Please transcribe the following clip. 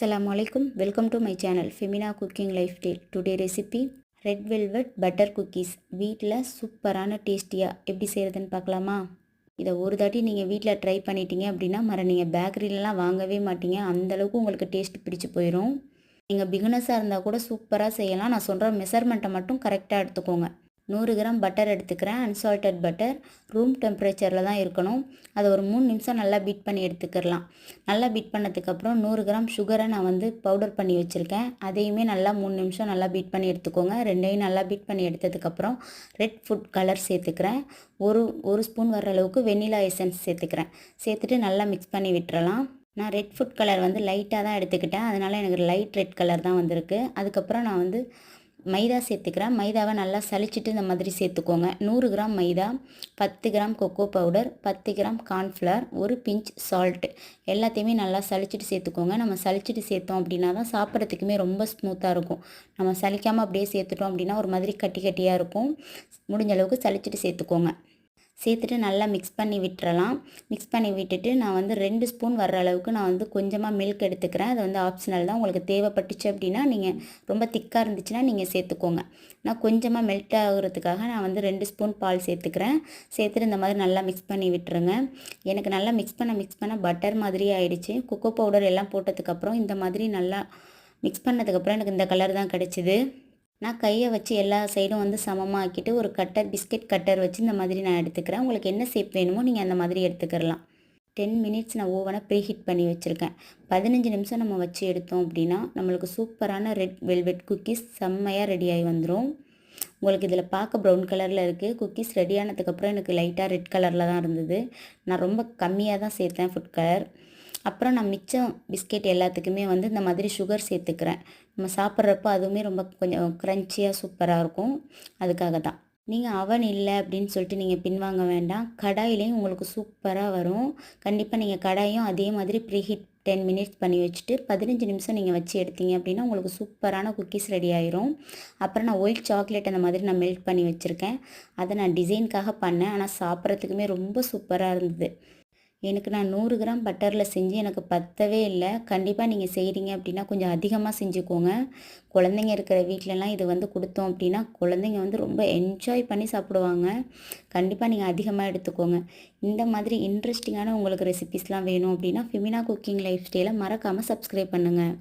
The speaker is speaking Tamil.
Assalamualaikum. Welcome to my channel Femina Cooking Lifestyle. Today recipe Red Velvet Butter Cookies. வீட்டில் சூப்பரான டேஸ்டியாக எப்படி செய்கிறதுன்னு பார்க்கலாமா? இதை ஒரு தாட்டி நீங்கள் வீட்டில் ட்ரை பண்ணிட்டீங்க அப்படின்னா நீங்கள் பேக்கரியிலலாம் வாங்கவே மாட்டீங்க. அந்தளவுக்கு உங்களுக்கு டேஸ்ட் பிடிச்சி போயிடும். நீங்கள் பிகினர்ஸாக இருந்தால் கூட சூப்பராக செய்யலாம். நான் சொல்கிற மெஷர்மெண்ட்டை மட்டும் கரெக்டாக எடுத்துக்கோங்க. 100 கிராம் பட்டர் எடுத்துக்கிறேன். அன்சால்டட் பட்டர் ரூம் டெம்பரேச்சரில் தான் இருக்கணும். அதை ஒரு 3 நிமிஷம் நல்லா பீட் பண்ணி எடுத்துக்கிடலாம். நல்லா பீட் பண்ணதுக்கப்புறம் 100 கிராம் சுகரை நான் பவுடர் பண்ணி வச்சுருக்கேன். அதையுமே நல்லா 3 நிமிஷம் நல்லா பீட் பண்ணி எடுத்துக்கோங்க. ரெண்டையும் நல்லா பீட் பண்ணி எடுத்ததுக்கப்புறம் ரெட் ஃபுட் கலர் சேர்த்துக்கிறேன். ஒரு ஸ்பூன் வர அளவுக்கு வெண்ணிலா எசன்ஸ் சேர்த்துக்கிறேன். சேர்த்துட்டு நல்லா மிக்ஸ் பண்ணி விட்டுறலாம். நான் ரெட் ஃபுட் கலர் லைட்டாக தான் எடுத்துக்கிட்டேன். அதனால் எனக்கு லைட் ரெட் கலர் தான் வந்திருக்கு. அதுக்கப்புறம் நான் மைதா சேர்த்துக்கிறேன். மைதாவை நல்லா சலிச்சிட்டு இந்த மாதிரி சேர்த்துக்கோங்க. 100 கிராம் மைதா, 10 gram cocoa powder, 10 gram cornflour, ஒரு பிஞ்ச் சால்ட்டு எல்லாத்தையுமே நல்லா சலிச்சிட்டு சேர்த்துக்கோங்க. நம்ம சலிச்சிட்டு சேர்த்தோம் அப்படின்னா தான் சாப்பிட்றதுக்குமே ரொம்ப ஸ்மூத்தாக இருக்கும். நம்ம சலிக்காமல் அப்படியே சேர்த்துட்டோம் அப்படின்னா ஒரு மாதிரி கட்டி கட்டியாக இருக்கும். முடிஞ்ச அளவுக்கு சலிச்சிட்டு சேர்த்துக்கோங்க. சேர்த்துட்டு நல்லா மிக்ஸ் பண்ணி விட்டுறலாம். மிக்ஸ் பண்ணி விட்டுட்டு நான் 2 ஸ்பூன் வர்ற அளவுக்கு நான் கொஞ்சமாக மில்க் எடுத்துக்கிறேன். அது ஆப்ஷனல் தான். உங்களுக்கு தேவைப்பட்டுச்சு அப்படின்னா நீங்கள் ரொம்ப திக்காக இருந்துச்சுன்னா நீங்கள் சேர்த்துக்கோங்க. நான் கொஞ்சமாக மெல்ட் ஆகுறதுக்காக நான் 2 ஸ்பூன் பால் சேர்த்துக்கிறேன். சேர்த்துட்டு இந்த மாதிரி நல்லா மிக்ஸ் பண்ணி விட்டுருங்க. எனக்கு நல்லா மிக்ஸ் பண்ண பட்டர் மாதிரி ஆயிடுச்சு. கொக்கோ பவுடர் எல்லாம் போட்டதுக்கப்புறம் இந்த மாதிரி நல்லா மிக்ஸ் பண்ணதுக்கப்புறம் எனக்கு இந்த கலர் தான் கிடச்சிது. நான் கையை வச்சு எல்லா சைடும் சமமாக ஆக்கிட்டு ஒரு பிஸ்கெட் கட்டர் வச்சு இந்த மாதிரி நான் எடுத்துக்கிறேன். உங்களுக்கு என்ன ஷேப் வேணுமோ நீங்கள் அந்த மாதிரி எடுத்துக்கிறலாம். 10 மினிட்ஸ் நான் ஓவனை ப்ரீஹீட் பண்ணி வச்சுருக்கேன். 15 நிமிஷம் நம்ம வச்சு எடுத்தோம் அப்படின்னா நம்மளுக்கு சூப்பரான ரெட் வெல்வெட் குக்கீஸ் செம்மையாக ரெடியாகி வந்துடும். உங்களுக்கு இதில் பார்க்க ப்ரௌன் கலரில் இருக்குது. குக்கீஸ் ரெடியானதுக்கப்புறம் எனக்கு லைட்டாக ரெட் கலரில் தான் இருந்தது. நான் ரொம்ப கம்மியாக தான் சேர்த்தேன் ஃபுட் கலர். அப்புறம் நான் மிச்சம் பிஸ்கெட் எல்லாத்துக்குமே இந்த மாதிரி சுகர் சேர்த்துக்கிறேன். நம்ம சாப்பிட்றப்போ அதுவுமே ரொம்ப கொஞ்சம் க்ரன்ச்சியாக சூப்பராக இருக்கும். அதுக்காக தான். நீங்கள் அவன் இல்லை அப்படின்னு சொல்லிட்டு நீங்கள் பின்வாங்க வேண்டாம். கடாயிலையும் உங்களுக்கு சூப்பராக வரும். கண்டிப்பாக நீங்கள் கடாயும் அதே மாதிரி ப்ரீஹீட் 10 மினிட்ஸ் பண்ணி வச்சுட்டு 15 நிமிஷம் நீங்கள் வச்சு எடுத்தீங்க அப்படின்னா உங்களுக்கு சூப்பரான குக்கீஸ் ரெடி ஆயிரும். அப்புறம் நான் ஒயிட் சாக்லேட் அந்த மாதிரி நான் மெல்ட் பண்ணி வச்சுருக்கேன். அதை நான் டிசைனுக்காக பண்ணேன். ஆனால் சாப்பிட்றதுக்குமே ரொம்ப சூப்பராக இருந்தது. எனக்கு நான் 100 கிராம் பட்டரில் செஞ்சு எனக்கு பத்தவே இல்லை. கண்டிப்பாக நீங்கள் செய்கிறீங்க அப்படின்னா கொஞ்சம் அதிகமாக செஞ்சுக்கோங்க. குழந்தைங்க இருக்கிற வீட்டிலலாம் இது கொடுத்தோம் அப்படின்னா குழந்தைங்க ரொம்ப என்ஜாய் பண்ணி சாப்பிடுவாங்க. கண்டிப்பாக நீங்கள் அதிகமாக எடுத்துக்கோங்க. இந்த மாதிரி இன்ட்ரெஸ்டிங்கான உங்களுக்கு ரெசிபீஸ்லாம் வேணும் அப்படின்னா ஃபெமினா குக்கிங் லைஃப் ஸ்டைலை மறக்காமல் சப்ஸ்கிரைப் பண்ணுங்கள்.